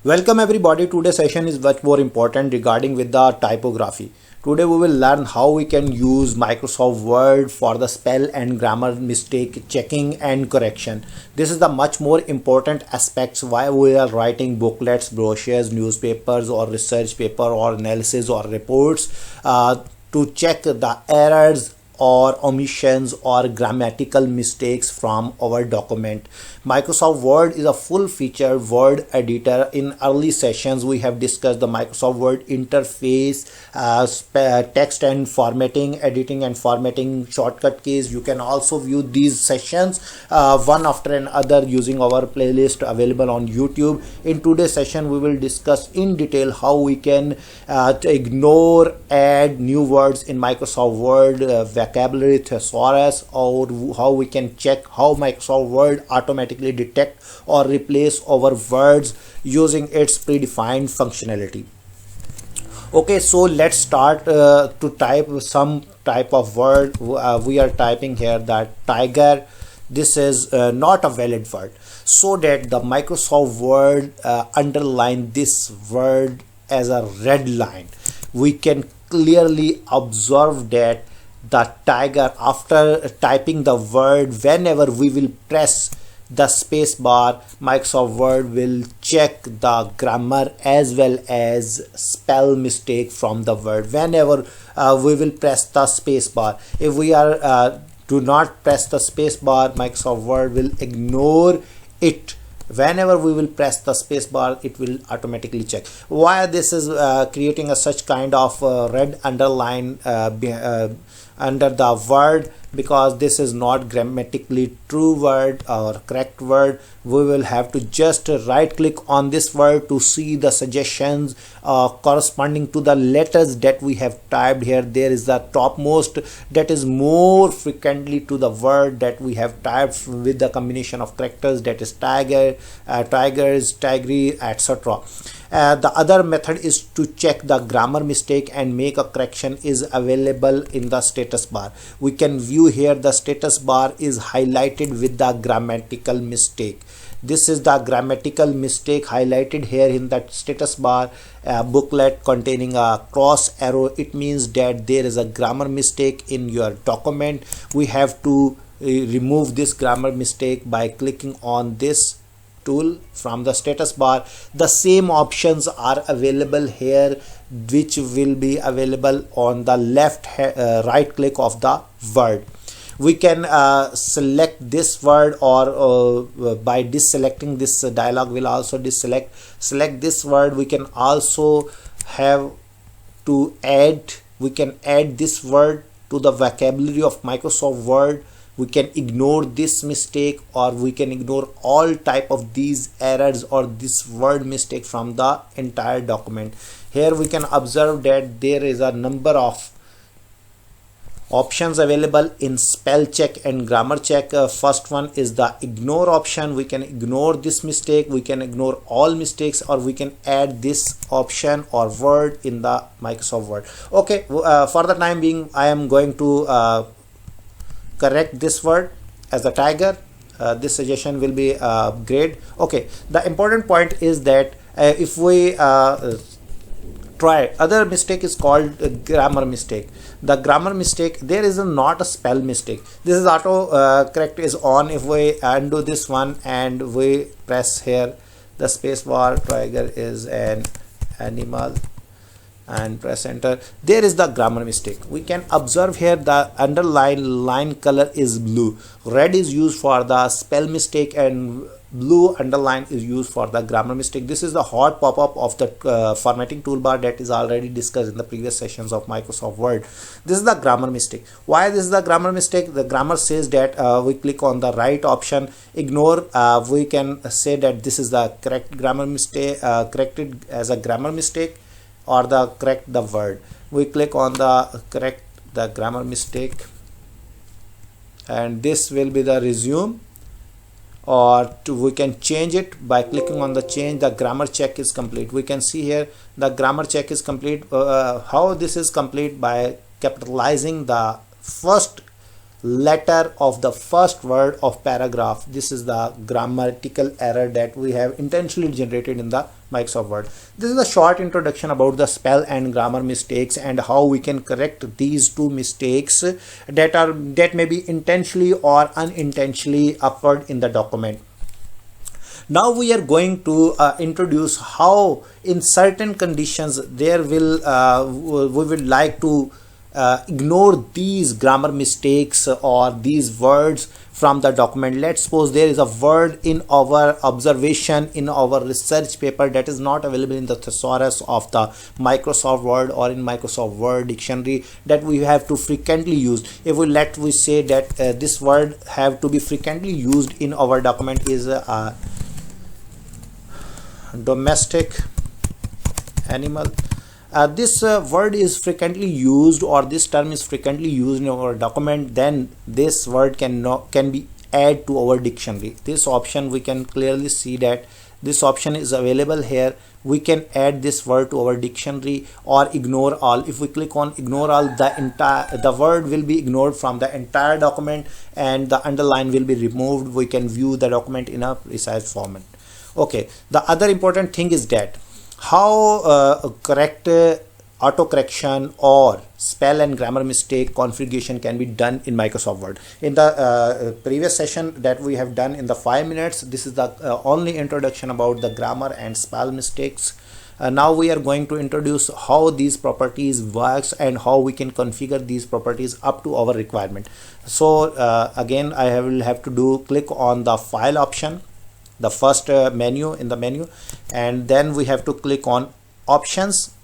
Welcome everybody. Today's session is much more important regarding with the typography. Today we will learn how we can use Microsoft Word for the spell and grammar mistake checking and correction. This is the much more important aspects why we are writing booklets, brochures, newspapers or research paper or analysis or reports to check the errors or omissions or grammatical mistakes from our document. Microsoft Word is a full-featured word editor. In early sessions we have discussed the Microsoft Word interface, text and formatting, editing and formatting, shortcut keys. You can also view these sessions one after another using our playlist available on YouTube. In today's session we will discuss in detail how we can ignore, add new words in Microsoft Word, vocabulary thesaurus, or how we can check how Microsoft Word automatically detect or replace our words using its predefined functionality. Okay, so let's start to type some type of word. We are typing here that tiger. This is not a valid word, so that the Microsoft Word underline this word as a red line. We can clearly observe that the tiger, after typing the word, whenever we will press the space bar, Microsoft Word will check the grammar as well as spell mistake from the word whenever we will press the space bar. If we are do not press the space bar, Microsoft Word will ignore it. Whenever we will press the space bar, it will automatically check. Why this is creating a such kind of red underline under the word? Because this is not grammatically true word or correct word. We will have to just right click on this word to see the suggestions corresponding to the letters that we have typed here. There is the topmost that is more frequently to the word that we have typed with the combination of characters, that is tiger, tigers, tigery, etc. The other method is to check the grammar mistake and make a correction is available in the status bar. We can view here the status bar is highlighted with the grammatical mistake. This is the grammatical mistake highlighted here in that status bar. Booklet containing a cross arrow, it means that there is a grammar mistake in your document. We have to remove this grammar mistake by clicking on this tool from the status bar. The same options are available here, which will be available on the left right click of the word. We can select this word, or by deselecting this dialog will also select this word. We can also have to add, we can add this word to the vocabulary of Microsoft Word. We can ignore this mistake, or we can ignore all type of these errors or this word mistake from the entire document. Here we can observe that there is a number of options available in spell check and grammar check. First one is the ignore option. We can ignore this mistake, we can ignore all mistakes, or we can add this option or word in the Microsoft Word. Okay, for the time being I am going to correct this word as a tiger. This suggestion will be great. Okay, the important point is that if we try, other mistake is called grammar mistake. The grammar mistake, there is not a spell mistake. This is auto correct is on. If we undo this one and we press here the space bar, tiger is an animal, and press enter, there is the grammar mistake. We can observe here the underline line color is blue. Red is used for the spell mistake and blue underline is used for the grammar mistake. This is the hot pop-up of the formatting toolbar that is already discussed in the previous sessions of Microsoft Word. This is the grammar mistake. Why this is the grammar mistake? The grammar says that we click on the right option, ignore. We can say that this is the correct grammar mistake, corrected as a grammar mistake, or the correct the word. We click on the correct the grammar mistake, and this will be the resume, or we can change it by clicking on the change. The grammar check is complete. We can see here the grammar check is complete. How this is complete? By capitalizing the first letter of the first word of paragraph. This is the grammatical error that we have intentionally generated in the Microsoft Word. This is a short introduction about the spell and grammar mistakes and how we can correct these two mistakes that may be intentionally or unintentionally occurred in the document. Now we are going to introduce how in certain conditions there will we would like to ignore these grammar mistakes or these words from the document. Let's suppose there is a word in our observation in our research paper that is not available in the thesaurus of the Microsoft Word or in Microsoft Word dictionary that we have to frequently use. If we say that this word have to be frequently used in our document is domestic animal. This word is frequently used, or this term is frequently used in our document, then this word can be added to our dictionary. This option, we can clearly see that this option is available here. We can add this word to our dictionary or ignore all. If we click on ignore all, the word will be ignored from the entire document and the underline will be removed. We can view the document in a precise format. Okay, the other important thing is that how correct auto correction or spell and grammar mistake configuration can be done in Microsoft Word. In the previous session that we have done in the 5 minutes, this is the only introduction about the grammar and spell mistakes. Now we are going to introduce how these properties works and how we can configure these properties up to our requirement. So again, I will have to click on the file option, the first menu in the menu, and then we have to click on options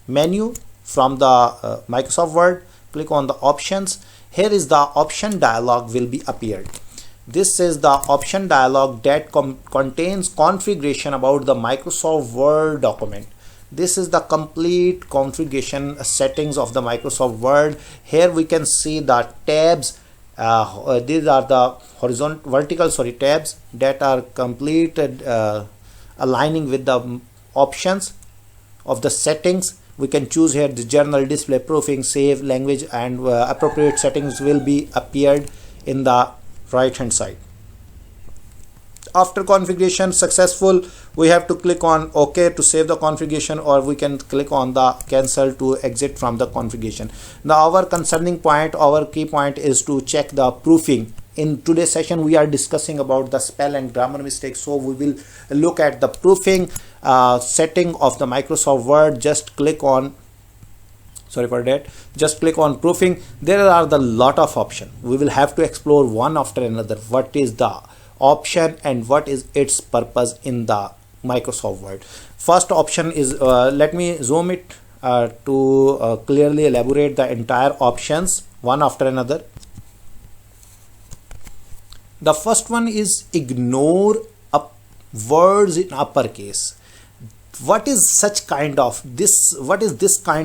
menu from the Microsoft Word. Click on the options. Here is the option dialog will be appeared. This is the option dialog that contains configuration about the Microsoft Word document. This is the complete configuration settings of the Microsoft Word. Here we can see the tabs. These are the vertical tabs that are completed aligning with the options of the settings. We can choose here the journal, display, proofing, save, language, and appropriate settings will be appeared in the right hand side. After configuration successful, we have to click on OK to save the configuration, or we can click on the cancel to exit from the configuration. Now our concerning point, our key point is to check the proofing. In today's session we are discussing about the spell and grammar mistakes, so we will look at the proofing setting of the Microsoft Word. Just click on proofing. There are the lot of options. We will have to explore one after another. What is the option and what is its purpose in the Microsoft Word? First option is let me zoom it to clearly elaborate the entire options one after another. The first one is ignore words in uppercase. What is this kind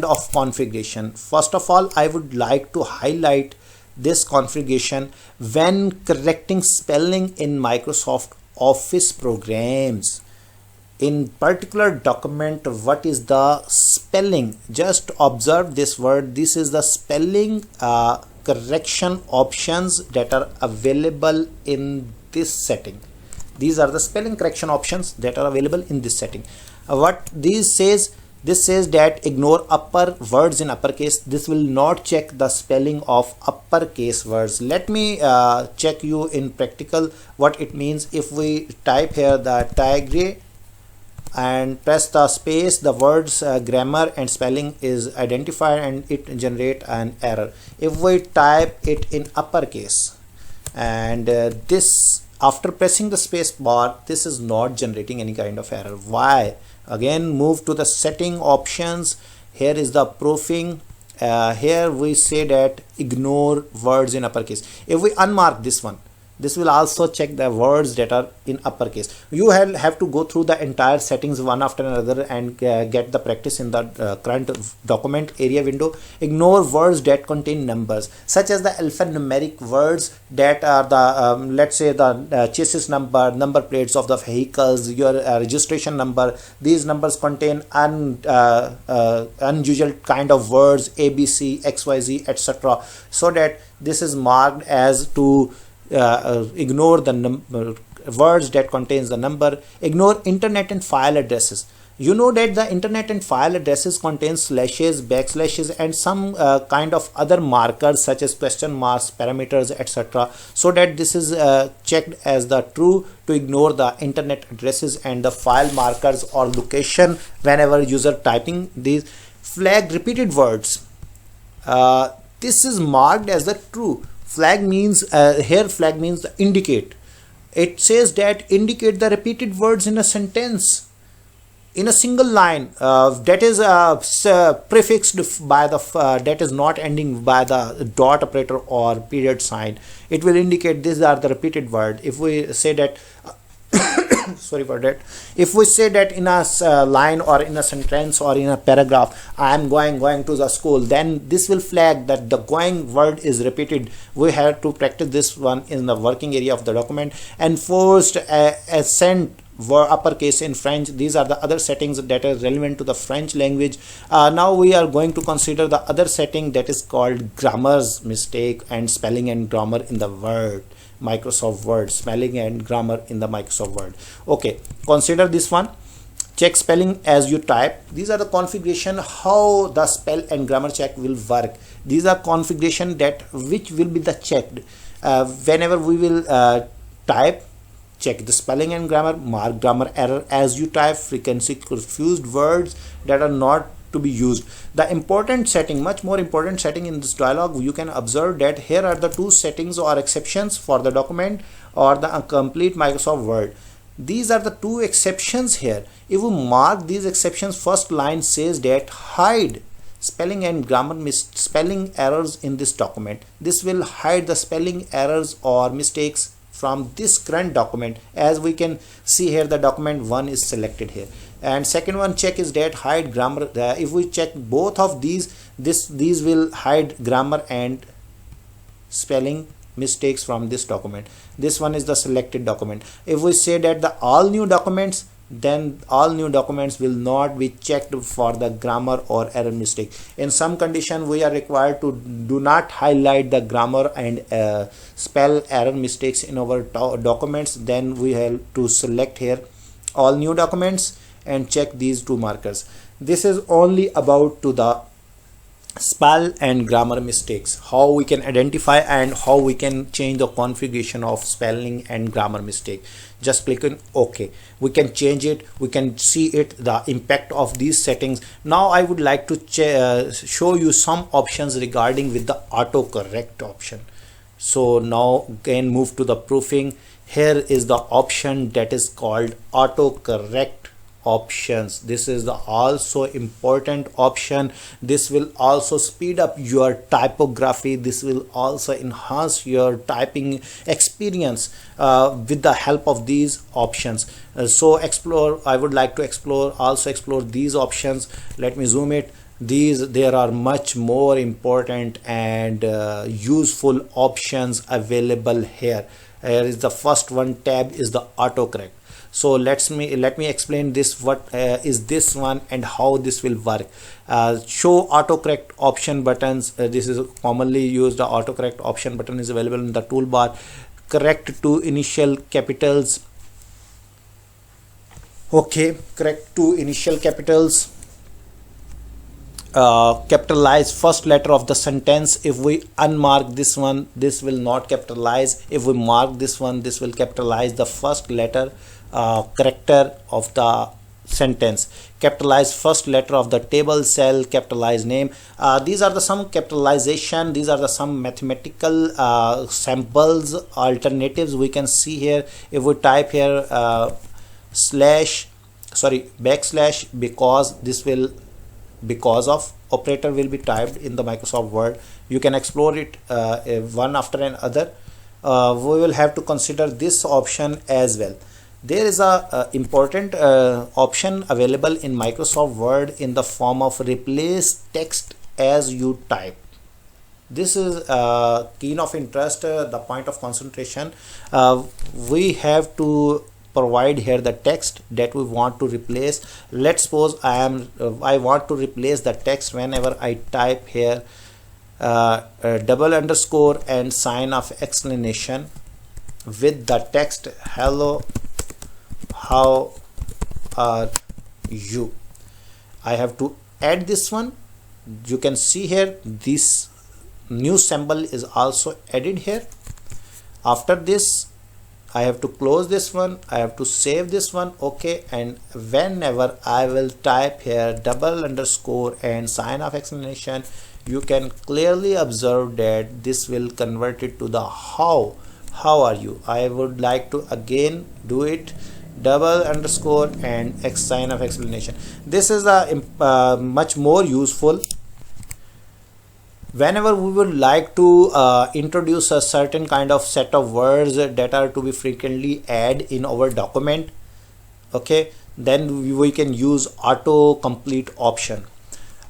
of configuration? First of all, I would like to highlight this configuration when correcting spelling in Microsoft Office programs. In particular document, what is the spelling? Just observe this word. This is the spelling correction options that are available in this setting. These are the spelling correction options that are available in this setting. What this says that ignore upper words in uppercase. This will not check the spelling of uppercase words. Let me check you in practical what it means. If we type here the tigre and press the space, the words grammar and spelling is identified and it generate an error. If we type it in uppercase and this, after pressing the space bar, this is not generating any kind of error. Why? Again, move to the setting options. Here is the proofing. Here we say that ignore words in uppercase. If we unmark this one, this will also check the words that are in uppercase. You have to go through the entire settings one after another and get the practice in the current document area window. Ignore words that contain numbers, such as the alphanumeric words that are the let's say the chassis number plates of the vehicles, your registration number. These numbers contain unusual kind of words, ABC, XYZ, etc. So that this is marked as to ignore the words that contains the number. Ignore internet and file addresses. You know that the internet and file addresses contain slashes, backslashes, and some kind of other markers such as question marks, parameters, etc. So that this is checked as the true to ignore the internet addresses and the file markers or location whenever user typing these. Flag repeated words. This is marked as the true. Flag means here flag means the indicate. It says that indicate the repeated words in a sentence, in a single line, that is prefixed by the that is not ending by the dot operator or period sign. It will indicate these are the repeated word. If we say that sorry for that, if we say that in a line or in a sentence or in a paragraph, I am going to the school, then this will flag that the going word is repeated. We have to practice this one in the working area of the document. Enforced accent were uppercase in French. These are the other settings that are relevant to the French language. Now we are going to consider the other setting that is called grammar's mistake and spelling and grammar in the word. Microsoft Word, spelling and grammar in the Microsoft Word. Okay, consider this one. Check spelling as you type. These are the configuration how the spell and grammar check will work. These are configuration that which will be the checked whenever we will type. Check the spelling and grammar, mark grammar error as you type, frequency confused words that are not to be used. The important setting, much more important setting in this dialog, you can observe that here are the two settings or exceptions for the document or the complete Microsoft Word. These are the two exceptions here. If we mark these exceptions, first line says that hide spelling and grammar spelling errors in this document. This will hide the spelling errors or mistakes from this current document. As we can see here, the document 1 is selected here, and second one check is that hide grammar. If we check both of these, these will hide grammar and spelling mistakes from this document. This one is the selected document. If we say that the all new documents, then all new documents will not be checked for the grammar or error mistake. In some condition we are required to do not highlight the grammar and spell error mistakes in our documents. Then we have to select here all new documents and check these two markers. This is only about to the spell and grammar mistakes, how we can identify and how we can change the configuration of spelling and grammar mistake. Just click on OK. We can change it, we can see it, the impact of these settings. Now I would like to show you some options regarding with the autocorrect option. So now again move to the proofing. Here is the option that is called autocorrect options. This is the also important option. This will also speed up your typography. This will also enhance your typing experience with the help of these options. So I would like to explore these options. Let me zoom it. There are much more important and useful options available here. Here is the first one tab is the autocorrect. So let me explain this, what is this one and how this will work. Show autocorrect option buttons. This is commonly used. The autocorrect option button is available in the toolbar. Correct to initial capitals. Okay, correct to initial capitals. Capitalize first letter of the sentence. If we unmark this one, this will not capitalize. If we mark this one, this will capitalize the first letter character of the sentence. Capitalize first letter of the table, cell, capitalize name. These are the some capitalization. These are the some mathematical samples alternatives we can see here. If we type here backslash, because this will, because of operator will be typed in the Microsoft Word. You can explore it one after another. We will have to consider this option as well. There is a important option available in Microsoft Word in the form of replace text as you type. This is keen of interest, the point of concentration. We have to provide here the text that we want to replace. Let's suppose I want to replace the text whenever I type here double underscore and sign of explanation with the text hello, how are U. I have to add this one. You can see here this new symbol is also added here. After this I have to close this one, I have to save this one, okay, and whenever I will type here double underscore and sign of explanation, you can clearly observe that this will convert it to the how are you. I would like to again do it, double underscore and sign of explanation. This is a much more useful whenever we would like to introduce a certain kind of set of words that are to be frequently add in our document. Okay, then we can use autocomplete option.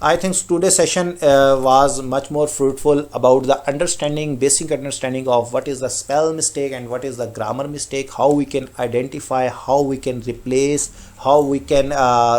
I think today's session was much more fruitful about the basic understanding of what is the spell mistake and what is the grammar mistake, how we can identify, how we can replace, how we can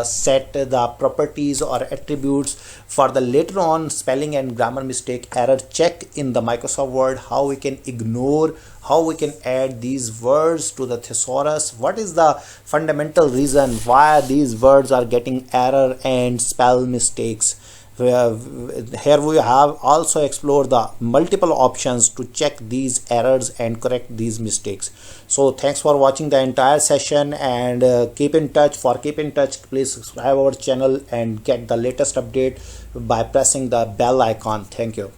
set the properties or attributes for the later on spelling and grammar mistake error check in the Microsoft Word, how we can ignore, how we can add these words to the thesaurus, what is the fundamental reason why these words are getting error and spell mistakes. Here we have also explored the multiple options to check these errors and correct these mistakes. So thanks for watching the entire session, and keep in touch. Please subscribe our channel and get the latest update by pressing the bell icon. Thank you.